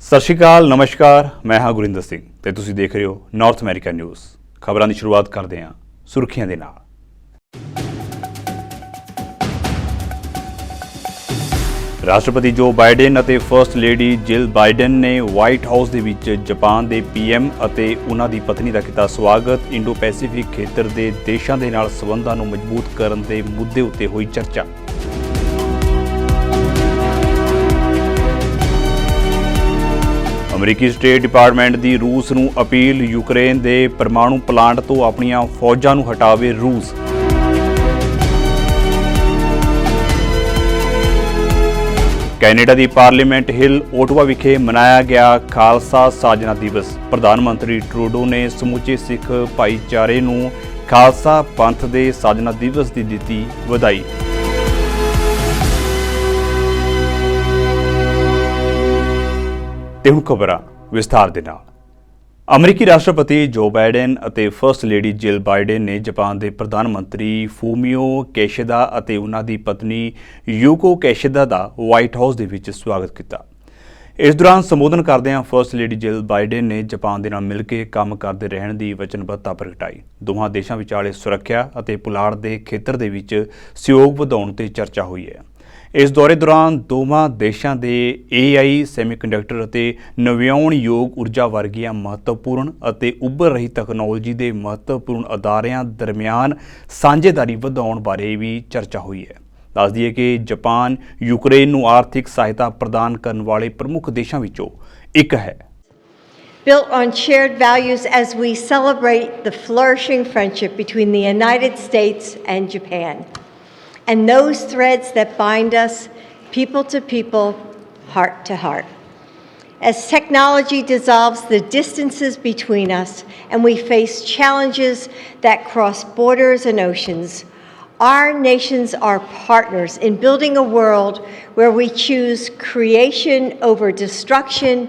ਸਤਿ ਸ਼੍ਰੀ ਅਕਾਲ, ਨਮਸਕਾਰ। ਮੈਂ ਹਾਂ ਗੁਰਿੰਦਰ ਸਿੰਘ ਤੇ ਤੁਸੀਂ ਦੇਖ ਰਹੇ ਹੋ ਨਾਰਥ ਅਮਰੀਕਾ ਨਿਊਜ਼। ਖਬਰਾਂ ਦੀ ਸ਼ੁਰੂਆਤ ਕਰਦੇ ਹਾਂ ਸੁਰਖੀਆਂ ਦੇ ਨਾਲ। ਰਾਸ਼ਟਰਪਤੀ ਜੋ ਬਾਈਡਨ ਅਤੇ ਫਰਸਟ ਲੇਡੀ ਜਿਲ ਬਾਈਡਨ ਨੇ ਵਾਈਟ ਹਾਊਸ ਦੇ ਵਿੱਚ ਜਾਪਾਨ ਦੇ ਪੀਐਮ ਅਤੇ ਉਹਨਾਂ ਦੀ ਪਤਨੀ ਦਾ ਕੀਤਾ ਸਵਾਗਤ। ਇੰਡੋ ਪੈਸੀਫਿਕ ਖੇਤਰ ਦੇ ਦੇਸ਼ਾਂ ਦੇ ਨਾਲ ਸਬੰਧਾਂ ਨੂੰ ਮਜ਼ਬੂਤ ਕਰਨ ਦੇ ਮੁੱਦੇ ਉੱਤੇ ਹੋਈ ਚਰਚਾ। ਅਮਰੀਕੀ ਸਟੇਟ ਡਿਪਾਰਟਮੈਂਟ ਦੀ ਰੂਸ ਨੂੰ ਅਪੀਲ, ਯੂਕਰੇਨ ਦੇ ਪਰਮਾਣੂ ਪਲਾਂਟ ਤੋਂ ਆਪਣੀਆਂ ਫੌਜਾਂ ਨੂੰ ਹਟਾਵੇ ਰੂਸ। ਕੈਨੇਡਾ ਦੀ ਪਾਰਲੀਮੈਂਟ ਹਿੱਲ ਓਟਵਾ ਵਿਖੇ ਮਨਾਇਆ ਗਿਆ ਖਾਲਸਾ ਸਾਜਨਾ ਦਿਵਸ। ਪ੍ਰਧਾਨ ਮੰਤਰੀ ਟਰੂਡੋ ਨੇ ਸਮੁੱਚੇ ਸਿੱਖ ਭਾਈਚਾਰੇ ਨੂੰ ਖਾਲਸਾ ਪੰਥ ਦੇ ਸਾਜਨਾ ਦਿਵਸ ਦੀ ਦਿੱਤੀ ਵਧਾਈ। ਤੇ ਹੁਣ ਖਬਰਾਂ ਵਿਸਥਾਰ ਦੇ ਨਾਲ। ਅਮਰੀਕੀ ਰਾਸ਼ਟਰਪਤੀ ਜੋ ਬਾਈਡਨ ਅਤੇ ਫਰਸਟ ਲੇਡੀ ਜਿਲ ਬਾਈਡਨ ਨੇ ਜਾਪਾਨ ਦੇ ਪ੍ਰਧਾਨ ਮੰਤਰੀ ਫੂਮੀਓ ਕਿਸ਼ਿਦਾ ਅਤੇ ਉਹਨਾਂ ਦੀ ਪਤਨੀ ਯੂਕੋ ਕਿਸ਼ਿਦਾ ਦਾ ਵਾਈਟ ਹਾਊਸ ਦੇ ਵਿੱਚ ਸਵਾਗਤ ਕੀਤਾ। ਇਸ ਦੌਰਾਨ ਸੰਬੋਧਨ ਕਰਦਿਆਂ ਫਰਸਟ ਲੇਡੀ ਜਿਲ ਬਾਈਡਨ ਨੇ ਜਾਪਾਨ ਦੇ ਨਾਲ ਮਿਲ ਕੇ ਕੰਮ ਕਰਦੇ ਰਹਿਣ ਦੀ ਵਚਨਬੱਧਤਾ ਪ੍ਰਗਟਾਈ। ਦੋਹਾਂ ਦੇਸ਼ਾਂ ਵਿਚਾਲੇ ਸੁਰੱਖਿਆ ਅਤੇ ਪੁਲਾੜ ਦੇ ਖੇਤਰ ਦੇ ਵਿੱਚ ਸਹਿਯੋਗ ਵਧਾਉਣ ਤੇ ਚਰਚਾ ਹੋਈ ਹੈ। ਇਸ ਦੌਰੇ ਦੌਰਾਨ ਦੋਵਾਂ ਦੇਸ਼ਾਂ ਦੇ AI, ਸੈਮੀਕੰਡਕਟਰ ਅਤੇ ਨਵਿਆਉਣਯੋਗ ਊਰਜਾ ਵਰਗੀਆਂ ਮਹੱਤਵਪੂਰਨ ਅਤੇ ਉੱਭਰ ਰਹੀ ਤਕਨਾਲੋਜੀ ਦੇ ਮਹੱਤਵਪੂਰਨ ਅਦਾਰਿਆਂ ਦਰਮਿਆਨ ਸਾਂਝੇਦਾਰੀ ਵਧਾਉਣ ਬਾਰੇ ਵੀ ਚਰਚਾ ਹੋਈ ਹੈ। ਦੱਸ ਦਈਏ ਕਿ ਜਾਪਾਨ ਯੂਕਰੇਨ ਨੂੰ ਆਰਥਿਕ ਸਹਾਇਤਾ ਪ੍ਰਦਾਨ ਕਰਨ ਵਾਲੇ ਪ੍ਰਮੁੱਖ ਦੇਸ਼ਾਂ ਵਿੱਚੋਂ ਇੱਕ ਹੈ। Built on shared values as we celebrate the flourishing friendship between the United States and Japan. And those threads that bind us, people to people, heart to heart. As technology dissolves the distances between us and we face challenges that cross borders and oceans, our nations are partners in building a world where we choose creation over destruction,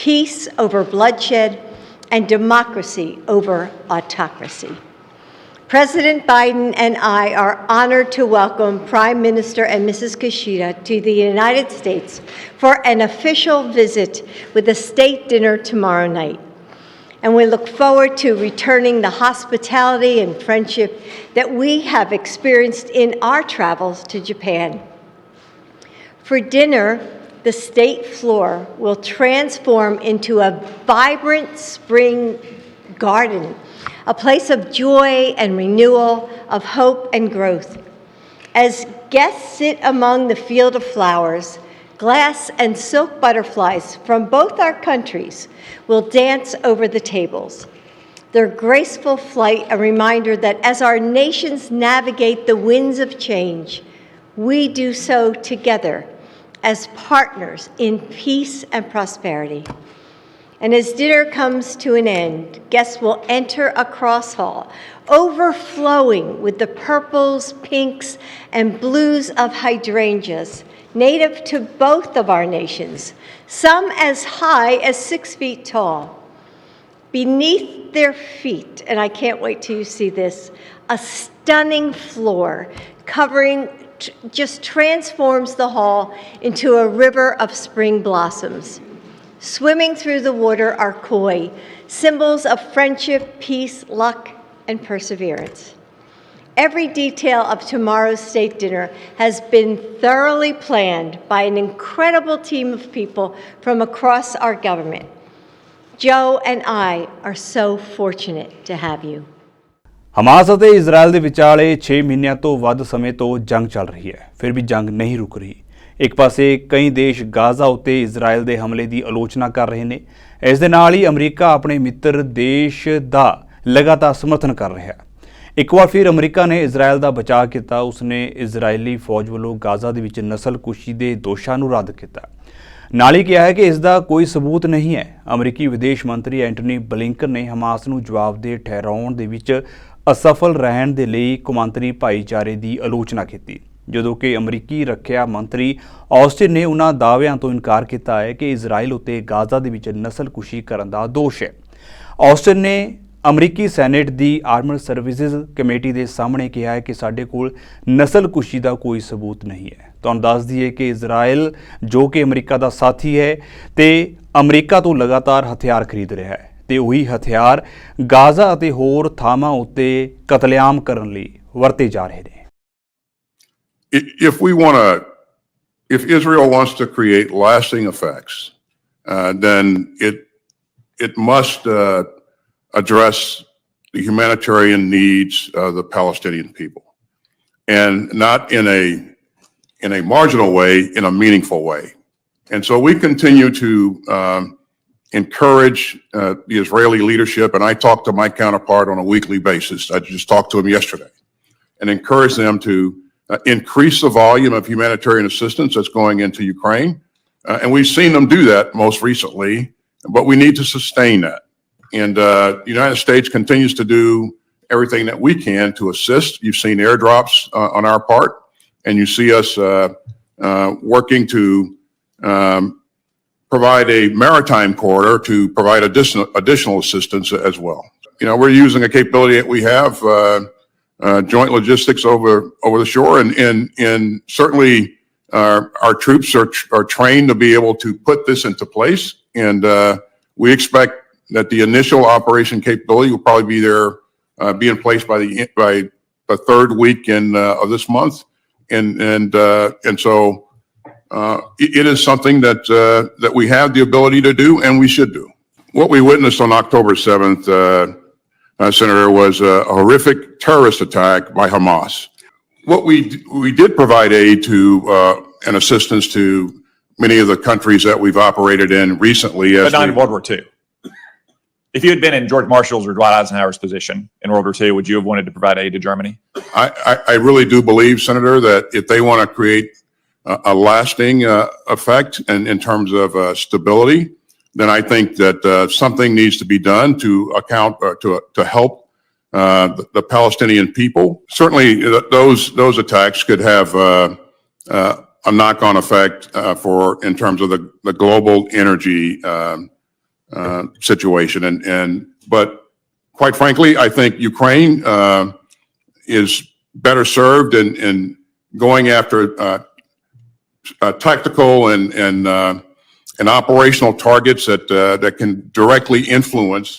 peace over bloodshed, and democracy over autocracy. President Biden and I are honored to welcome Prime Minister and Mrs. Kishida to the United States for an official visit with a state dinner tomorrow night. And we look forward to returning the hospitality and friendship that we have experienced in our travels to Japan. For dinner, the state floor will transform into a vibrant spring garden, a place of joy and renewal, of hope and growth. As guests sit among the field of flowers, glass and silk butterflies from both our countries will dance over the tables. Their graceful flight a reminder that as our nations navigate the winds of change, we do so together as partners in peace and prosperity. And as dinner comes to an end, guests will enter a cross hall, overflowing with the purples, pinks, and blues of hydrangeas, native to both of our nations, some as high as 6 feet tall. Beneath their feet, and I can't wait till you see this, a stunning floor covering just transforms the hall into a river of spring blossoms. Swimming through the water are koi, symbols of friendship, peace, luck, and perseverance. Every detail of tomorrow's state dinner has been thoroughly planned by an incredible team of people from across our government. Joe and I are so fortunate to have you. Hamas ਅਤੇ Israel ਦੇ ਵਿਚਾਲੇ 6 ਮਹੀਨਿਆਂ ਤੋਂ ਵੱਧ ਸਮੇਂ ਤੋਂ ਜੰਗ ਚੱਲ ਰਹੀ ਹੈ। ਫਿਰ ਵੀ ਜੰਗ ਨਹੀਂ ਰੁਕ ਰਹੀ। ਇੱਕ ਪਾਸੇ ਕਈ ਦੇਸ਼ ਗਾਜ਼ਾ ਉੱਤੇ ਇਜ਼ਰਾਈਲ ਦੇ ਹਮਲੇ ਦੀ ਆਲੋਚਨਾ ਕਰ ਰਹੇ ਨੇ। ਇਸ ਦੇ ਨਾਲ ਹੀ ਅਮਰੀਕਾ ਆਪਣੇ ਮਿੱਤਰ ਦੇਸ਼ ਦਾ ਲਗਾਤਾਰ ਸਮਰਥਨ ਕਰ ਰਿਹਾ ਹੈ। ਇੱਕ ਵਾਰ ਫਿਰ ਅਮਰੀਕਾ ਨੇ ਇਜ਼ਰਾਈਲ ਦਾ ਬਚਾਅ ਕੀਤਾ। ਉਸਨੇ ਇਜ਼ਰਾਈਲੀ ਫੌਜ ਵੱਲੋਂ ਗਾਜ਼ਾ ਦੇ ਵਿੱਚ ਨਸਲਕੁਸ਼ੀ ਦੇ ਦੋਸ਼ਾਂ ਨੂੰ ਰੱਦ ਕੀਤਾ। ਨਾਲ ਹੀ ਕਿਹਾ ਹੈ ਕਿ ਇਸ ਦਾ ਕੋਈ ਸਬੂਤ ਨਹੀਂ ਹੈ। ਅਮਰੀਕੀ ਵਿਦੇਸ਼ ਮੰਤਰੀ ਐਂਟਨੀ ਬਲਿੰਕਨ ਨੇ ਹਮਾਸ ਨੂੰ ਜਵਾਬਦੇਹ ਠਹਿਰਾਉਣ ਦੇ ਵਿੱਚ ਅਸਫਲ ਰਹਿਣ ਦੇ ਲਈ ਕੌਮਾਂਤਰੀ ਭਾਈਚਾਰੇ ਦੀ ਆਲੋਚਨਾ ਕੀਤੀ, ਜਦੋਂ ਕਿ ਅਮਰੀਕੀ ਰੱਖਿਆ ਮੰਤਰੀ ਆਸਟਿਨ ਨੇ ਉਹਨਾਂ ਦਾਅਵਿਆਂ ਤੋਂ ਇਨਕਾਰ ਕੀਤਾ ਹੈ ਕਿ ਇਜ਼ਰਾਈਲ ਉੱਤੇ ਗਾਜ਼ਾ ਦੇ ਵਿੱਚ ਨਸਲਕੁਸ਼ੀ ਕਰਨ ਦਾ ਦੋਸ਼ ਹੈ। ਆਸਟਿਨ ਨੇ ਅਮਰੀਕੀ ਸੈਨੇਟ ਦੀ ਆਰਮਡ ਸਰਵਿਸਿਜ਼ ਕਮੇਟੀ ਦੇ ਸਾਹਮਣੇ ਕਿਹਾ ਹੈ ਕਿ ਸਾਡੇ ਕੋਲ ਨਸਲਕੁਸ਼ੀ ਦਾ ਕੋਈ ਸਬੂਤ ਨਹੀਂ ਹੈ। ਤੁਹਾਨੂੰ ਦੱਸ ਦਈਏ ਕਿ ਇਜ਼ਰਾਈਲ ਜੋ ਕਿ ਅਮਰੀਕਾ ਦਾ ਸਾਥੀ ਹੈ ਤੇ ਅਮਰੀਕਾ ਤੋਂ ਲਗਾਤਾਰ ਹਥਿਆਰ ਖਰੀਦ ਰਿਹਾ ਹੈ ਤੇ ਉਹੀ ਹਥਿਆਰ ਗਾਜ਼ਾ ਅਤੇ ਹੋਰ ਥਾਵਾਂ ਉੱਤੇ ਕਤਲੇਆਮ ਕਰਨ ਲਈ ਵਰਤੇ ਜਾ ਰਹੇ ਨੇ। If Israel wants to create lasting effects, then it must address the humanitarian needs of the Palestinian people, and not in a marginal way, in a meaningful way. And so we continue to encourage the Israeli leadership, and I talk to my counterpart on a weekly basis. I just talked to him yesterday, and encourage them to increase the volume of humanitarian assistance that's going into Ukraine. And we've seen them do that most recently, but we need to sustain that. And the United States continues to do everything that we can to assist. You've seen airdrops on our part, and you see us working to provide a maritime corridor to provide additional assistance as well. You know, we're using a capability that we have, joint logistics over the shore, and certainly our troops are trained to be able to put this into place. And we expect that the initial operation capability will probably be in place by the third week of this month, and so it is something that we have the ability to do, and we should do. What we witnessed on October 7th, Senator, was a horrific terrorist attack by Hamas. What we did provide aid to and assistance to many of the countries that we've operated in recently. But not in World War II. If you had been in George Marshall's or Dwight Eisenhower's position in World War II, would you have wanted to provide aid to Germany? I really do believe, Senator, that if they want to create a lasting effect in terms of stability, then I think that something needs to be done to account to help the Palestinian people. Certainly, those attacks could have a knock-on effect in terms of the global energy situation, but quite frankly, I think Ukraine is better served in going after tactical and operational targets that can directly influence.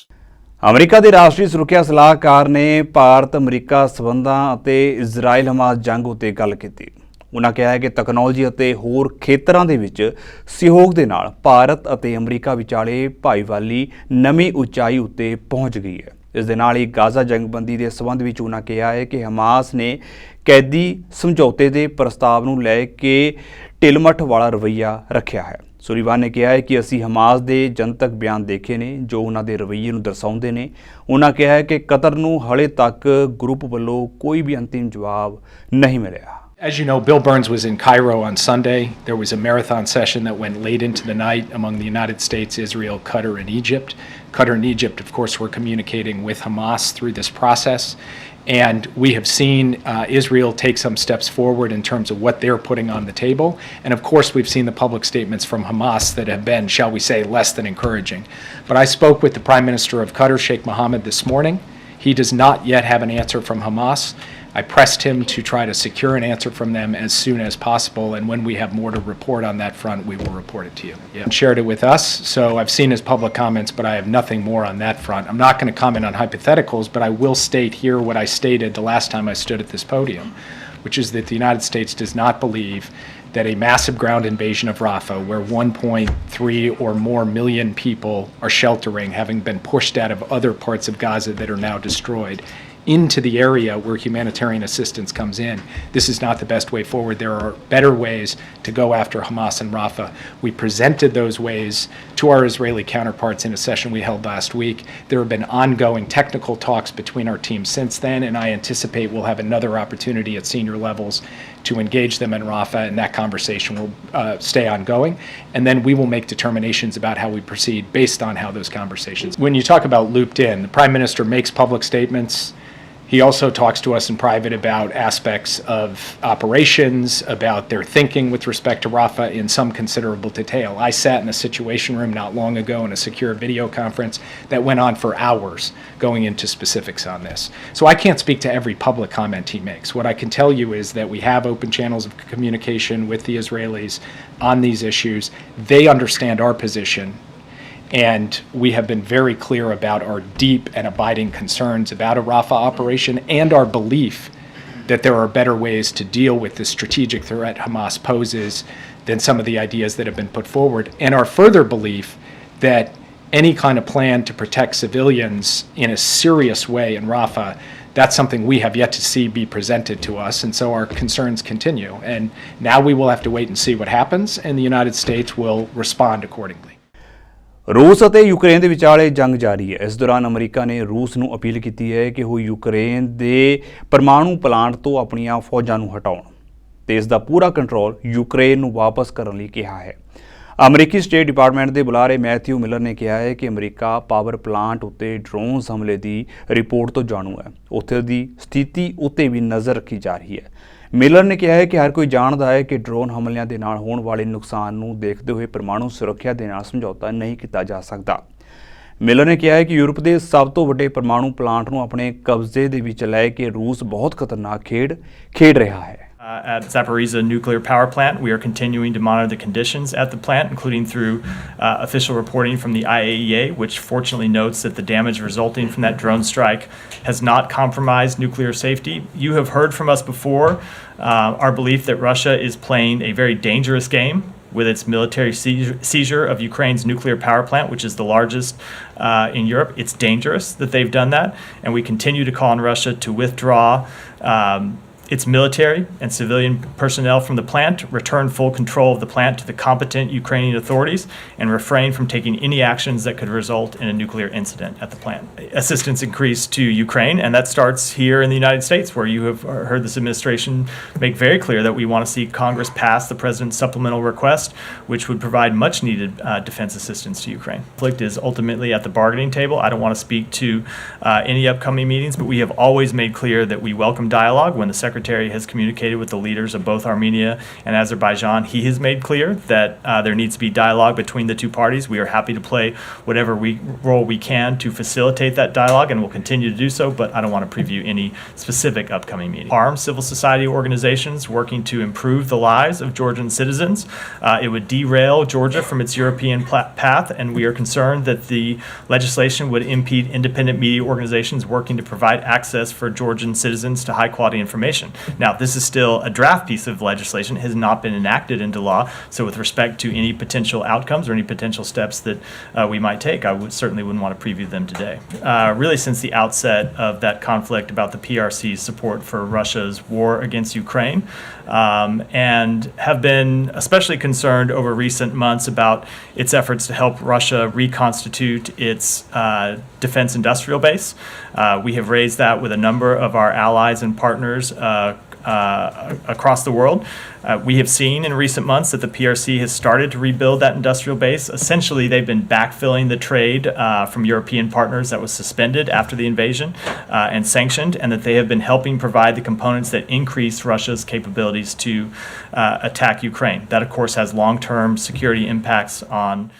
America ਦੇ ਰਾਸ਼ਟਰੀ ਸੁਰੱਖਿਆ ਸਲਾਹਕਾਰ ਨੇ Bharat America ਸਬੰਧਾਂ ਅਤੇ Israel Hamas ਜੰਗ ਉੱਤੇ ਗੱਲ ਕੀਤੀ। ਉਹਨਾਂ ਕਿਹਾ ਹੈ ਕਿ ਤਕਨਾਲੋਜੀ ਅਤੇ ਹੋਰ ਖੇਤਰਾਂ ਦੇ ਵਿੱਚ ਸਹਿਯੋਗ ਦੇ ਨਾਲ ਭਾਰਤ ਅਤੇ ਅਮਰੀਕਾ ਵਿਚਾਲੇ ਭਾਈਵਾਲੀ ਨਵੀਂ ਉਚਾਈ ਉੱਤੇ ਪਹੁੰਚ ਗਈ ਹੈ। ਇਸ ਦੇ ਨਾਲ ਹੀ ਗਾਜ਼ਾ ਜੰਗਬੰਦੀ ਦੇ ਸੰਬੰਧ ਵਿੱਚ ਉਹਨਾਂ ਕਿਹਾ ਹੈ ਕਿ ਹਮਾਸ ਨੇ ਕੈਦੀ ਸਮਝੌਤੇ ਦੇ ਪ੍ਰਸਤਾਵ ਨੂੰ ਲੈ ਕੇ ਢਿਲਮੱਠ ਵਾਲਾ ਰਵੱਈਆ ਰੱਖਿਆ ਹੈ। ਸੁਲੀਵਾਨ ਨੇ ਕਿਹਾ ਹੈ ਕਿ ਅਸੀਂ ਹਮਾਸ ਦੇ ਜਨਤਕ ਬਿਆਨ ਦੇਖੇ ਨੇ ਜੋ ਉਹਨਾਂ ਦੇ ਰਵੱਈਏ ਨੂੰ ਦਰਸਾਉਂਦੇ ਨੇ। ਉਹਨਾਂ ਕਿਹਾ ਹੈ ਕਿ ਕਤਰ ਨੂੰ ਹਾਲੇ ਤੱਕ ਗਰੁੱਪ ਵੱਲੋਂ ਕੋਈ ਵੀ ਅੰਤਿਮ ਜਵਾਬ ਨਹੀਂ ਮਿਲਿਆ। As you know, Bill Burns was in Cairo on Sunday. There was a marathon session that went late into the night among the United States, Israel, Qatar, and Egypt. Qatar and Egypt, of course, were communicating with Hamas through this process. And we have seen Israel take some steps forward in terms of what they're putting on the table. And of course, we've seen the public statements from Hamas that have been, shall we say, less than encouraging. But I spoke with the Prime Minister of Qatar, Sheikh Mohammed, this morning. He does not yet have an answer from Hamas. I pressed him to try to secure an answer from them as soon as possible, and when we have more to report on that front, we will report it to you. Yeah. Shared it with us, so I've seen his public comments, but I have nothing more on that front. I'm not going to comment on hypotheticals, but I will state here what I stated the last time I stood at this podium, which is that the United States does not believe that a massive ground invasion of Rafah, where 1.3 or more million people are sheltering, having been pushed out of other parts of Gaza that are now destroyed, into the area where humanitarian assistance comes in. This is not the best way forward. There are better ways to go after Hamas and Rafah. We presented those ways to our Israeli counterparts in a session we held last week. There have been ongoing technical talks between our teams since then, and I anticipate we'll have another opportunity at senior levels to engage them in Rafah, and that conversation will stay ongoing. And then we will make determinations about how we proceed based on how those conversations. When you talk about looped in, the Prime Minister makes public statements He also talks to us in private about aspects of operations, about their thinking with respect to Rafah in some considerable detail. I sat in a situation room not long ago in a secure video conference that went on for hours going into specifics on this. So I can't speak to every public comment he makes. What I can tell you is that we have open channels of communication with the Israelis on these issues. They understand our position. And we have been very clear about our deep and abiding concerns about a Rafah operation and our belief that there are better ways to deal with the strategic threat Hamas poses than some of the ideas that have been put forward, and our further belief that any kind of plan to protect civilians in a serious way in Rafah, that's something we have yet to see be presented to us, and so our concerns continue. And now we will have to wait and see what happens, and the United States will respond accordingly. ਰੂਸ ਅਤੇ Ukraine ਦੇ ਵਿਚਾਲੇ ਜੰਗ ਜਾਰੀ ਹੈ। ਇਸ ਦੌਰਾਨ America ਨੇ ਰੂਸ ਨੂੰ ਅਪੀਲ ਕੀਤੀ ਹੈ ਕਿ ਉਹ ਯੂਕਰੇਨ ਦੇ ਪਰਮਾਣੂ ਪਲਾਂਟ ਤੋਂ ਆਪਣੀਆਂ ਫੌਜਾਂ ਨੂੰ ਹਟਾਉਣ ਤੇ ਇਸ ਦਾ ਪੂਰਾ ਕੰਟਰੋਲ ਯੂਕਰੇਨ ਨੂੰ ਵਾਪਸ ਕਰਨ ਲਈ ਕਿਹਾ ਹੈ। ਅਮਰੀਕੀ ਸਟੇਟ ਡਿਪਾਰਟਮੈਂਟ ਦੇ ਬੁਲਾਰੇ ਮੈਥਿਊ ਮਿਲਰ ਨੇ ਕਿਹਾ ਹੈ ਕਿ ਅਮਰੀਕਾ ਪਾਵਰ ਪਲਾਂਟ ਉੱਤੇ ਡਰੋਨਸ ਹਮਲੇ ਦੀ ਰਿਪੋਰਟ ਤੋਂ ਜਾਣੂ ਹੈ। ਉੱਥੇ ਦੀ ਸਥਿਤੀ ਉੱਤੇ ਵੀ ਨਜ਼ਰ ਰੱਖੀ ਜਾ ਰਹੀ ਹੈ। ਮਿਲਰ ਨੇ ਕਿਹਾ ਹੈ ਕਿ ਹਰ ਕੋਈ ਜਾਣਦਾ ਹੈ ਕਿ ਡਰੋਨ ਹਮਲਿਆਂ ਦੇ ਨਾਲ ਹੋਣ ਵਾਲੇ ਨੁਕਸਾਨ ਨੂੰ ਦੇਖਦੇ ਹੋਏ ਪਰਮਾਣੂ ਸੁਰੱਖਿਆ ਦੇ ਨਾਲ ਸਮਝੌਤਾ ਨਹੀਂ ਕੀਤਾ ਜਾ ਸਕਦਾ। ਮਿਲਰ ਨੇ ਕਿਹਾ ਹੈ ਕਿ ਯੂਰਪ ਦੇ ਸਭ ਤੋਂ ਵੱਡੇ ਪਰਮਾਣੂ ਪਲਾਂਟ ਨੂੰ ਆਪਣੇ ਕਬਜ਼ੇ ਦੇ ਵਿੱਚ ਲੈ ਕੇ ਰੂਸ ਬਹੁਤ ਖਤਰਨਾਕ ਖੇਡ ਰਿਹਾ ਹੈ। At Zaporizhzhia nuclear power plant, we are continuing to monitor the conditions at the plant, including through official reporting from the IAEA, which fortunately notes that the damage resulting from that drone strike has not compromised nuclear safety. You have heard from us before our belief that Russia is playing a very dangerous game with its military seizure of Ukraine's nuclear power plant, which is the largest in Europe. It's dangerous that they've done that, and we continue to call on Russia to withdraw its military and civilian personnel from the plant, return full control of the plant to the competent Ukrainian authorities, and refrain from taking any actions that could result in a nuclear incident at the plant. Assistance increased to Ukraine, and that starts here in the United States, where you have heard this administration make very clear that we want to see Congress pass the president's supplemental request, which would provide much needed defense assistance to Ukraine. Conflict is ultimately at the bargaining table. I don't want to speak to any upcoming meetings, but we have always made clear that we welcome dialogue. When the Secretary has communicated with the leaders of both Armenia and Azerbaijan, he has made clear that there needs to be dialogue between the two parties. We are happy to play whatever role we can to facilitate that dialogue, and will continue to do so, but I don't want to preview any specific upcoming meeting. Armed civil society organizations working to improve the lives of Georgian citizens. It would derail Georgia from its European path, and we are concerned that the legislation would impede independent media organizations working to provide access for Georgian citizens to high-quality information. Now, this is still a draft piece of legislation, has not been enacted into law, so with respect to any potential outcomes or any potential steps that we might take, I certainly wouldn't want to preview them today. Really, since the outset of that conflict about the PRC's support for Russia's war against Ukraine, and have been especially concerned over recent months about its efforts to help Russia reconstitute its defense industrial base. We have raised that with a number of our allies and partners across the world. We have seen in recent months that the PRC has started to rebuild that industrial base. Essentially, they've been backfilling the trade from European partners that was suspended after the invasion and sanctioned, and that they have been helping provide the components that increase Russia's capabilities to attack Ukraine. That, of course, has long-term security impacts on.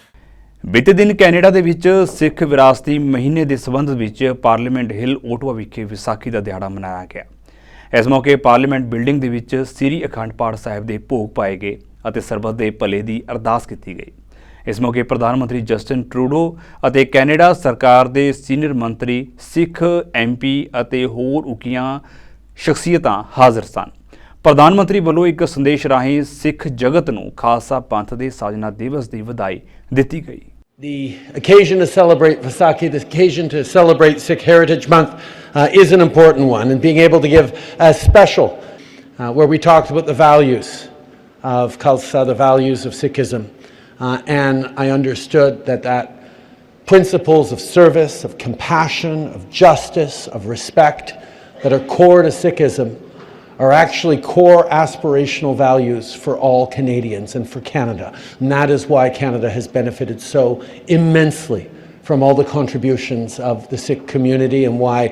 ਬੀਤੇ ਦਿਨ Canada ਦੇ ਵਿੱਚ ਸਿੱਖ ਵਿਰਾਸਤੀ ਮਹੀਨੇ ਦੇ ਸੰਬੰਧ ਵਿੱਚ parliament ਹਿੱਲ Ottawa ਵਿਖੇ ਵਿਸਾਖੀ ਦਾ ਦਿਹਾੜਾ ਮਨਾਇਆ ਗਿਆ। ਇਸ ਮੌਕੇ ਪਾਰਲੀਮੈਂਟ ਬਿਲਡਿੰਗ ਦੇ ਵਿੱਚ ਸ੍ਰੀ ਅਖੰਡ ਪਾਠ ਸਾਹਿਬ ਦੇ ਭੋਗ ਪਾਏ ਗਏ ਅਤੇ ਸਰਬੱਤ ਦੇ ਭਲੇ ਦੀ ਅਰਦਾਸ ਕੀਤੀ ਗਈ। ਇਸ ਮੌਕੇ ਪ੍ਰਧਾਨ ਮੰਤਰੀ ਜਸਟਿਨ ਟਰੂਡੋ ਅਤੇ ਕੈਨੇਡਾ ਸਰਕਾਰ ਦੇ ਸੀਨੀਅਰ ਮੰਤਰੀ, ਸਿੱਖ MP ਅਤੇ ਹੋਰ ਉੱਘੀਆਂ ਸ਼ਖਸੀਅਤਾਂ ਹਾਜ਼ਰ ਸਨ। ਪ੍ਰਧਾਨ ਮੰਤਰੀ ਵੱਲੋਂ ਇੱਕ ਸੰਦੇਸ਼ ਰਾਹੀਂ ਸਿੱਖ ਜਗਤ ਨੂੰ ਖਾਲਸਾ ਪੰਥ ਦੇ ਸਾਜਨਾ ਦਿਵਸ ਦੀ ਵਧਾਈ ਦਿੱਤੀ ਗਈ। The occasion to celebrate Vaisakhi, the occasion to celebrate Sikh Heritage Month is an important one, and being able to give a special where we talked about the values of Khalsa, the values of Sikhism, and I understood that principles of service, of compassion, of justice, of respect that are core to Sikhism are actually core aspirational values for all Canadians and for Canada. And that is why Canada has benefited so immensely from all the contributions of the Sikh community, and why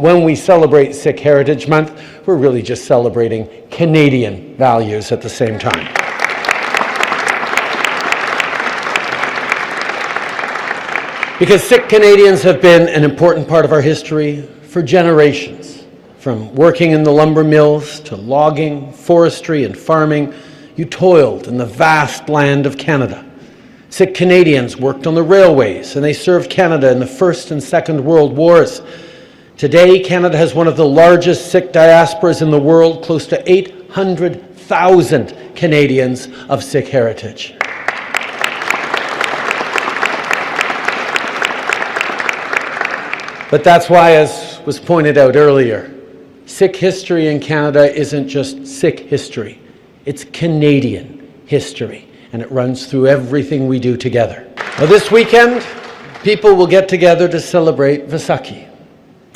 when we celebrate Sikh Heritage Month, we're really just celebrating Canadian values at the same time. Because Sikh Canadians have been an important part of our history for generations. From working in the lumber mills to logging, forestry and farming, you toiled in the vast land of Canada. Sikh Canadians worked on the railways, and they served Canada in the First and Second World Wars. Today, Canada has one of the largest Sikh diasporas in the world, close to 800,000 Canadians of Sikh heritage. But that's why, as was pointed out earlier, Sikh history in Canada isn't just Sikh history, it's Canadian history, and it runs through everything we do together. Now, this weekend, people will get together to celebrate Vaisakhi.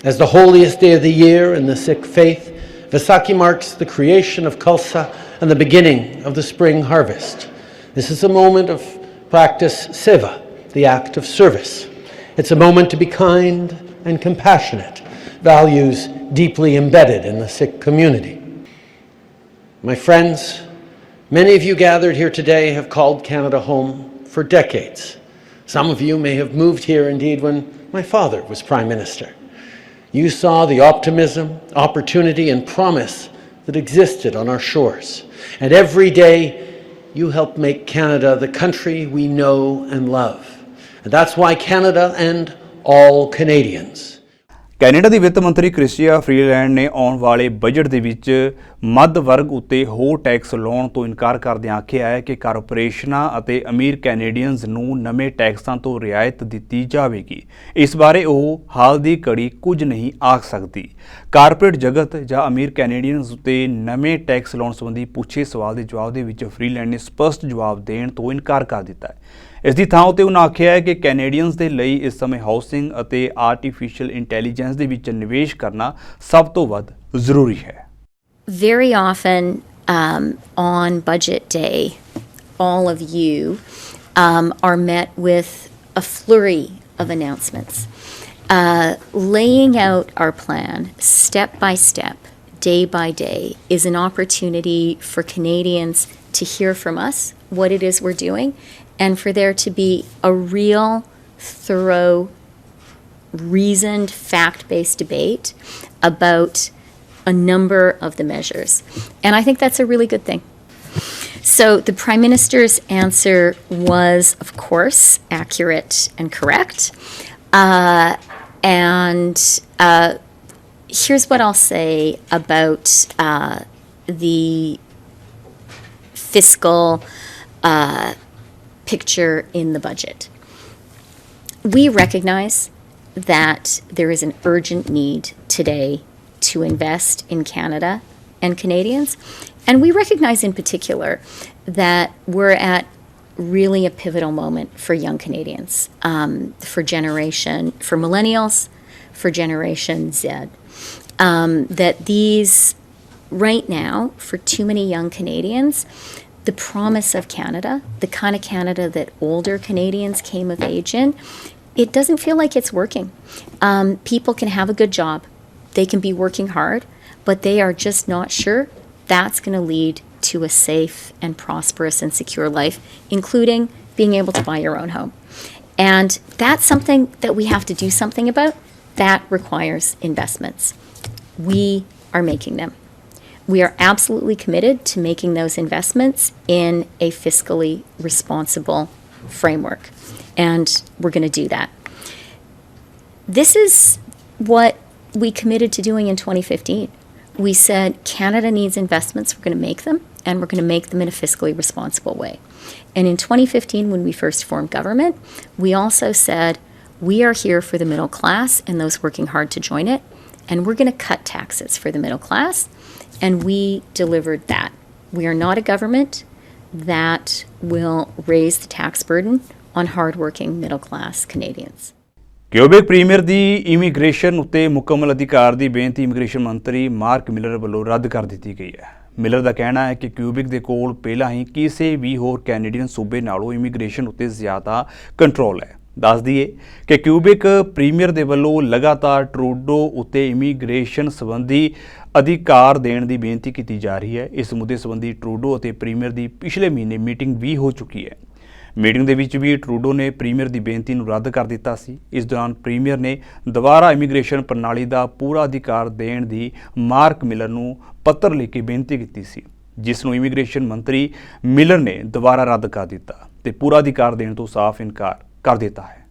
As the holiest day of the year in the Sikh faith, Vaisakhi marks the creation of Khalsa and the beginning of the spring harvest. This is a moment of practice seva, the act of service. It's a moment to be kind and compassionate, values deeply embedded in the Sikh community. My friends, many of you gathered here today have called Canada home for decades. Some of you may have moved here indeed when my father was Prime Minister. You saw the optimism, opportunity, and promise that existed on our shores. And every day you help make Canada the country we know and love. And that's why Canada and all Canadians. Canada ਦੀ ਵਿੱਤ ਮੰਤਰੀ Christy Freeland ਨੇ ਆਉਣ ਵਾਲੇ budget ਦੇ ਵਿੱਚ ਮੱਧ ਵਰਗ ਉੱਤੇ ਹੋਰ ਟੈਕਸ ਲਾਉਣ ਤੋਂ ਇਨਕਾਰ ਕਰਦਿਆਂ ਆਖਿਆ ਹੈ ਕਿ ਕਾਰਪੋਰੇਸ਼ਨਾਂ ਅਤੇ ਅਮੀਰ ਕੈਨੇਡੀਅਨਜ਼ ਨੂੰ ਨਵੇਂ ਟੈਕਸਾਂ ਤੋਂ ਰਿਆਇਤ ਦਿੱਤੀ ਜਾਵੇਗੀ। ਇਸ ਬਾਰੇ ਉਹ ਹਾਲ ਦੀ ਘੜੀ ਕੁਝ ਨਹੀਂ ਆਖ ਸਕਦੀ। ਕਾਰਪੋਰੇਟ ਜਗਤ ਜਾਂ ਅਮੀਰ ਕੈਨੇਡੀਅਨਜ਼ ਉੱਤੇ ਨਵੇਂ ਟੈਕਸ ਲਾਉਣ ਸੰਬੰਧੀ ਪੁੱਛੇ ਸਵਾਲ ਦੇ ਜਵਾਬ ਦੇ ਵਿੱਚ ਫਰੀਲੈਂਡ ਨੇ ਸਪਸ਼ਟ ਜਵਾਬ ਦੇਣ ਤੋਂ ਇਨਕਾਰ ਕਰ ਦਿੱਤਾ ਹੈ। ਇਸ ਦੀ ਥਾਂ ਉੱਤੇ ਉਹਨਾਂ ਆਖਿਆ ਹੈ ਕਿ ਕੈਨੇਡੀਅਨਜ਼ ਦੇ ਲਈ ਇਸ ਸਮੇਂ ਹਾਊਸਿੰਗ ਅਤੇ ਆਰਟੀਫੀਸ਼ੀਅਲ ਇੰਟੈਲੀਜੈਂਸ ਦੇ ਵਿੱਚ ਨਿਵੇਸ਼ ਕਰਨਾ ਸਭ ਤੋਂ ਵੱਧ ਜ਼ਰੂਰੀ ਹੈ। Very often on budget day, all of you are met with a flurry of announcements. Laying out our plan step by step, day by day, is an opportunity for Canadians to hear from us what it is we're doing, and for there to be a real, thorough, reasoned, fact-based debate about a number of the measures. And I think that's a really good thing. So the Prime Minister's answer was, of course, accurate and correct. And here's what I'll say about the fiscal picture in the budget. We recognize that there is an urgent need today to invest in Canada and Canadians. And we recognize in particular that we're at really a pivotal moment for young Canadians, for millennials, for Generation Z. That these, right now, for too many young Canadians, the promise of Canada, the kind of Canada that older Canadians came of age in, it doesn't feel like it's working. People can have a good job. They can be working hard, but they are just not sure that's going to lead to a safe and prosperous and secure life, including being able to buy your own home. And that's something that we have to do something about. That requires investments. We are making them. We are absolutely committed to making those investments in a fiscally responsible framework. And we're going to do that. This is what we committed to doing in 2015. We said Canada needs investments, we're going to make them, and we're going to make them in a fiscally responsible way. And in 2015, when we first formed government, we also said we are here for the middle class and those working hard to join it, and we're going to cut taxes for the middle class, and we delivered that. We are not a government that will raise the tax burden on hardworking middle class Canadians. Quebec premier ਦੀ immigration ਉੱਤੇ ਮੁਕੰਮਲ ਅਧਿਕਾਰ ਦੀ ਬੇਨਤੀ immigration ਮੰਤਰੀ mark miller ਵੱਲੋਂ ਰੱਦ ਕਰ ਦਿੱਤੀ ਗਈ ਹੈ। ਮਿਲਰ ਦਾ ਕਹਿਣਾ ਹੈ ਕਿ ਕਿਊਬਿਕ ਦੇ ਕੋਲ ਪਹਿਲਾਂ ਹੀ ਕਿਸੇ ਵੀ ਹੋਰ ਕੈਨੇਡੀਅਨ ਸੂਬੇ ਨਾਲੋਂ ਇਮੀਗ੍ਰੇਸ਼ਨ ਉੱਤੇ ਜ਼ਿਆਦਾ ਕੰਟਰੋਲ ਹੈ। ਦੱਸ ਦਈਏ ਕਿ ਕਿਊਬਿਕ ਪ੍ਰੀਮੀਅਰ ਦੇ ਵੱਲੋਂ ਲਗਾਤਾਰ ਟਰੂਡੋ ਉੱਤੇ ਇਮੀਗ੍ਰੇਸ਼ਨ ਸੰਬੰਧੀ ਅਧਿਕਾਰ ਦੇਣ ਦੀ ਬੇਨਤੀ ਕੀਤੀ ਜਾ ਰਹੀ ਹੈ। ਇਸ ਮੁੱਦੇ ਸੰਬੰਧੀ ਟਰੂਡੋ ਅਤੇ ਪ੍ਰੀਮੀਅਰ ਦੀ ਪਿਛਲੇ ਮਹੀਨੇ ਮੀਟਿੰਗ ਵੀ ਹੋ ਚੁੱਕੀ ਹੈ। ਮੀਟਿੰਗ ਦੇ ਵਿੱਚ ਵੀ ਟਰੂਡੋ ਨੇ ਪ੍ਰੀਮੀਅਰ ਦੀ ਬੇਨਤੀ ਨੂੰ ਰੱਦ ਕਰ ਦਿੱਤਾ ਸੀ। ਇਸ ਦੌਰਾਨ ਪ੍ਰੀਮੀਅਰ ਨੇ ਦੁਬਾਰਾ ਇਮੀਗ੍ਰੇਸ਼ਨ ਪ੍ਰਣਾਲੀ ਦਾ ਪੂਰਾ ਅਧਿਕਾਰ ਦੇਣ ਦੀ ਮਾਰਕ ਮਿਲਰ ਨੂੰ ਪੱਤਰ ਲਿਖ ਕੇ ਬੇਨਤੀ ਕੀਤੀ ਸੀ, ਜਿਸ ਨੂੰ ਇਮੀਗ੍ਰੇਸ਼ਨ ਮੰਤਰੀ ਮਿਲਰ ਨੇ ਦੁਬਾਰਾ ਰੱਦ ਕਰ ਦਿੱਤਾ ਤੇ ਪੂਰਾ ਅਧਿਕਾਰ ਦੇਣ ਤੋਂ ਸਾਫ਼ ਇਨਕਾਰ ਕਰ ਦਿੱਤਾ ਹੈ।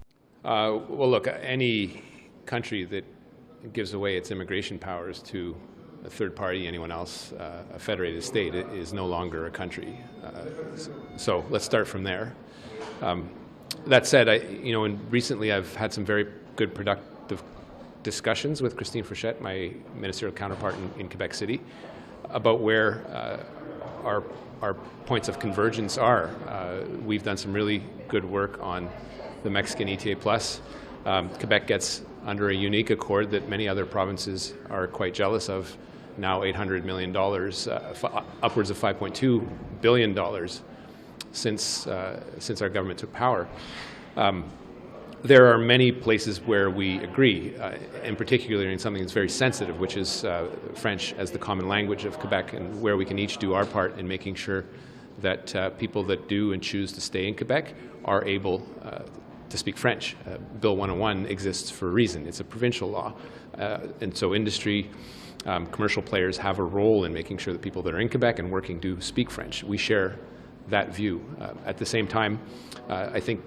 Well, look, any country that gives away its immigration powers to a third party, anyone else, a federated state, is no longer a country. So let's start from there. That said, recently I've had some very good, productive discussions with Christine Frechette, my ministerial counterpart in Quebec City, about where our points of convergence are. We've done some really good work on the Mexican ETA Plus. Quebec gets under a unique accord that many other provinces are quite jealous of. Now $800 million, upwards of $5.2 billion since our government took power. There are many places where we agree, and particularly in something that's very sensitive, which is French as the common language of Quebec, and where we can each do our part in making sure that people that do and choose to stay in Quebec are able to speak French. Bill 101 exists for a reason. It's a provincial law. And so industry, commercial players have a role in making sure that people that are in Quebec and working do speak French. We share that view. At the same time, I think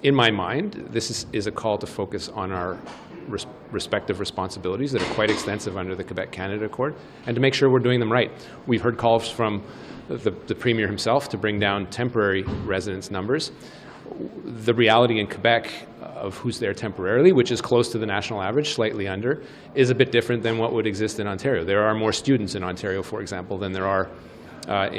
in my mind, this is a call to focus on our respective responsibilities that are quite extensive under the Quebec-Canada Accord, and to make sure we're doing them right. We've heard calls from the Premier himself to bring down temporary residence numbers. The reality in Quebec of who's there temporarily, which is close to the national average, slightly under, is a bit different than what would exist in Ontario. There are more students in Ontario, for example, than there are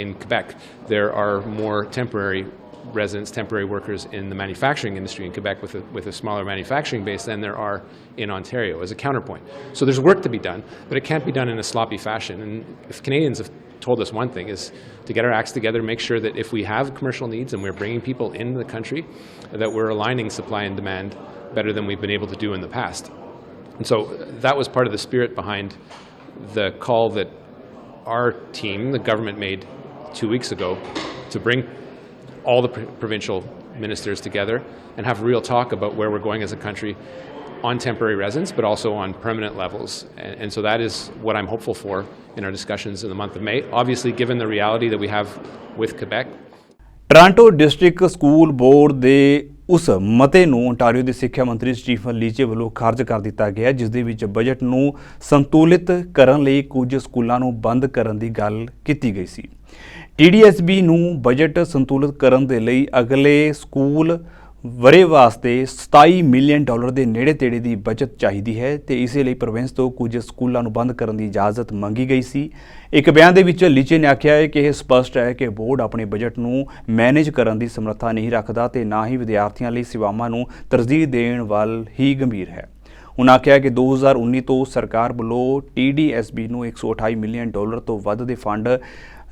in Quebec. There are more temporary residents, temporary workers in the manufacturing industry in Quebec with a smaller manufacturing base than there are in Ontario as a counterpoint. So there's work to be done, but it can't be done in a sloppy fashion. And if Canadians have told us one thing, is to get our acts together, make sure that if we have commercial needs and we're bringing people into the country, that we're aligning supply and demand better than we've been able to do in the past. And so that was part of the spirit behind the call that our team, the government, made 2 weeks ago to bring all the provincial ministers together and have real talk about where we're going as a country on temporary residence, but also on permanent levels. And so that is what I'm hopeful for in our discussions in the month of May. Obviously, given the reality that we have with Quebec. Toronto district school board ਦੇ ਉਸ ਮਤੇ ਨੂੰ ontario ਦੇ ਸਿੱਖਿਆ ਮੰਤਰੀ Stephen ਲੀਚੇ ਵੱਲੋਂ ਖਾਰਜ ਕਰ ਦਿੱਤਾ ਗਿਆ, ਜਿਸ ਦੇ ਵਿੱਚ ਬਜਟ ਨੂੰ ਸੰਤੁਲਿਤ ਕਰਨ ਲਈ ਕੁਝ ਸਕੂਲਾਂ ਨੂੰ ਬੰਦ ਕਰਨ ਦੀ ਗੱਲ ਕੀਤੀ ਗਈ ਸੀ। TDSB ਨੂੰ ਬਜਟ ਸੰਤੁਲਿਤ ਕਰਨ ਦੇ ਲਈ ਅਗਲੇ ਸਕੂਲ ਵਰੇ ਵਾਸਤੇ $27 ਮਿਲੀਅਨ ਦੇ ਨੇੜੇ ਤੇੜੇ ਦੀ ਬਚਤ ਚਾਹੀਦੀ ਹੈ ਤੇ ਇਸੇ ਲਈ ਪ੍ਰੋਵਿੰਸ ਤੋਂ ਕੁਝ ਸਕੂਲਾਂ ਨੂੰ ਬੰਦ ਕਰਨ ਦੀ ਇਜਾਜ਼ਤ ਮੰਗੀ ਗਈ ਸੀ। ਇੱਕ ਬਿਆਨ ਦੇ ਵਿੱਚ ਲੀਚੇ ਨੇ ਆਖਿਆ ਹੈ ਕਿ ਇਹ ਸਪਸ਼ਟ ਹੈ ਕਿ ਬੋਰਡ ਆਪਣੇ ਬਜਟ ਨੂੰ ਮੈਨੇਜ ਕਰਨ ਦੀ ਸਮਰੱਥਾ ਨਹੀਂ ਰੱਖਦਾ ਤੇ ਨਾ ਹੀ ਵਿਦਿਆਰਥੀਆਂ ਲਈ ਸੇਵਾਵਾਂ ਨੂੰ ਤਰਜੀਹ ਦੇਣ ਵੱਲ ਹੀ ਗੰਭੀਰ ਹੈ। ਉਨ੍ਹਾਂ ਆਖਿਆ ਕਿ 2019 ਤੋਂ ਸਰਕਾਰ ਵੱਲੋਂ TDSB ਨੂੰ $128 ਮਿਲੀਅਨ ਤੋਂ ਵੱਧ ਦੇ ਫੰਡ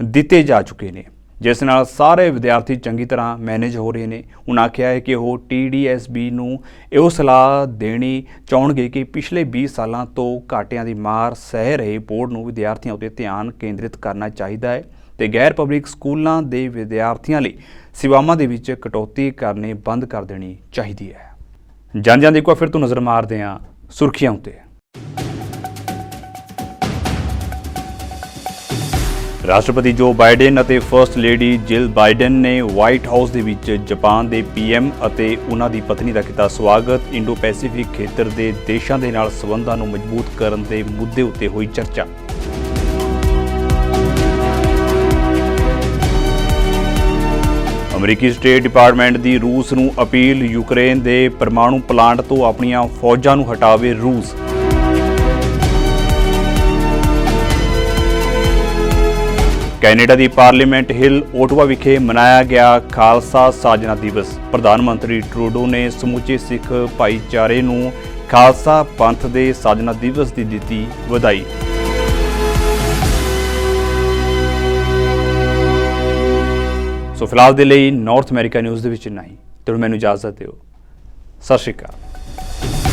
ਦਿੱਤੇ ਜਾ ਚੁੱਕੇ ਨੇ, ਜਿਸ ਨਾਲ ਸਾਰੇ ਵਿਦਿਆਰਥੀ ਚੰਗੀ ਤਰ੍ਹਾਂ ਮੈਨੇਜ ਹੋ ਰਹੇ ਨੇ। ਉਨ੍ਹਾਂ ਆਖਿਆ ਹੈ ਕਿ ਉਹ TDSB ਨੂੰ ਇਹੋ ਸਲਾਹ ਦੇਣੀ ਚਾਹੁੰਦੇ ਕਿ ਪਿਛਲੇ 20 ਸਾਲਾਂ ਤੋਂ ਘਾਟਿਆਂ ਦੀ ਮਾਰ ਸਹਿ ਰਹੇ ਬੋਰਡ ਨੂੰ ਵਿਦਿਆਰਥੀਆਂ ਉੱਤੇ ਧਿਆਨ ਕੇਂਦਰਿਤ ਕਰਨਾ ਚਾਹੀਦਾ ਹੈ ਤੇ ਗੈਰ ਪਬਲਿਕ ਸਕੂਲਾਂ ਦੇ ਵਿਦਿਆਰਥੀਆਂ ਲਈ ਸੇਵਾਵਾਂ ਦੇ ਵਿੱਚ ਕਟੌਤੀ ਕਰਨੀ ਬੰਦ ਕਰ ਦੇਣੀ ਚਾਹੀਦੀ ਹੈ। ਜਾਂਦਿਆਂ ਦੀ ਇੱਕ ਵਾਰ ਫਿਰ ਤੋਂ ਨਜ਼ਰ ਮਾਰਦੇ ਹਾਂ ਸੁਰਖੀਆਂ ਉੱਤੇ। ਰਾਸ਼ਟਰਪਤੀ ਜੋ ਬਾਈਡਨ ਅਤੇ ਫਰਸਟ ਲੇਡੀ ਜਿਲ ਬਾਈਡਨ ਨੇ ਵਾਈਟ ਹਾਊਸ ਦੇ ਵਿੱਚ ਜਾਪਾਨ ਦੇ PM ਅਤੇ ਉਹਨਾਂ ਦੀ ਪਤਨੀ ਦਾ ਕੀਤਾ ਸਵਾਗਤ। ਇੰਡੋ ਪੈਸੀਫਿਕ ਖੇਤਰ ਦੇ ਦੇਸ਼ਾਂ ਦੇ ਨਾਲ ਸਬੰਧਾਂ ਨੂੰ ਮਜ਼ਬੂਤ ਕਰਨ ਦੇ ਮੁੱਦੇ ਉੱਤੇ ਹੋਈ ਚਰਚਾ। ਅਮਰੀਕੀ ਸਟੇਟ ਡਿਪਾਰਟਮੈਂਟ ਦੀ ਰੂਸ ਨੂੰ ਅਪੀਲ, ਯੂਕਰੇਨ ਦੇ ਪਰਮਾਣੂ ਪਲਾਂਟ ਤੋਂ ਆਪਣੀਆਂ ਫੌਜਾਂ ਨੂੰ ਹਟਾਵੇ ਰੂਸ। ਕੈਨੇਡਾ ਦੀ ਪਾਰਲੀਮੈਂਟ ਹਿੱਲ ਓਟਵਾ ਵਿਖੇ ਮਨਾਇਆ ਗਿਆ ਖਾਲਸਾ ਸਾਜਨਾ ਦਿਵਸ। ਪ੍ਰਧਾਨ ਮੰਤਰੀ ਟਰੂਡੋ ਨੇ ਸਮੁੱਚੇ ਸਿੱਖ ਭਾਈਚਾਰੇ ਨੂੰ ਖਾਲਸਾ ਪੰਥ ਦੇ ਸਾਜਨਾ ਦਿਵਸ ਦੀ ਦਿੱਤੀ ਵਧਾਈ। ਸੋ ਫਿਲਹਾਲ ਦੇ ਲਈ ਨਾਰਥ ਅਮਰੀਕਾ ਨਿਊਜ਼ ਦੇ ਵਿੱਚ ਇੰਨਾ ਹੀ। ਤੇ ਹੁਣ ਮੈਨੂੰ ਇਜਾਜ਼ਤ ਦਿਓ। ਸਤਿ ਸ਼੍ਰੀ ਅਕਾਲ।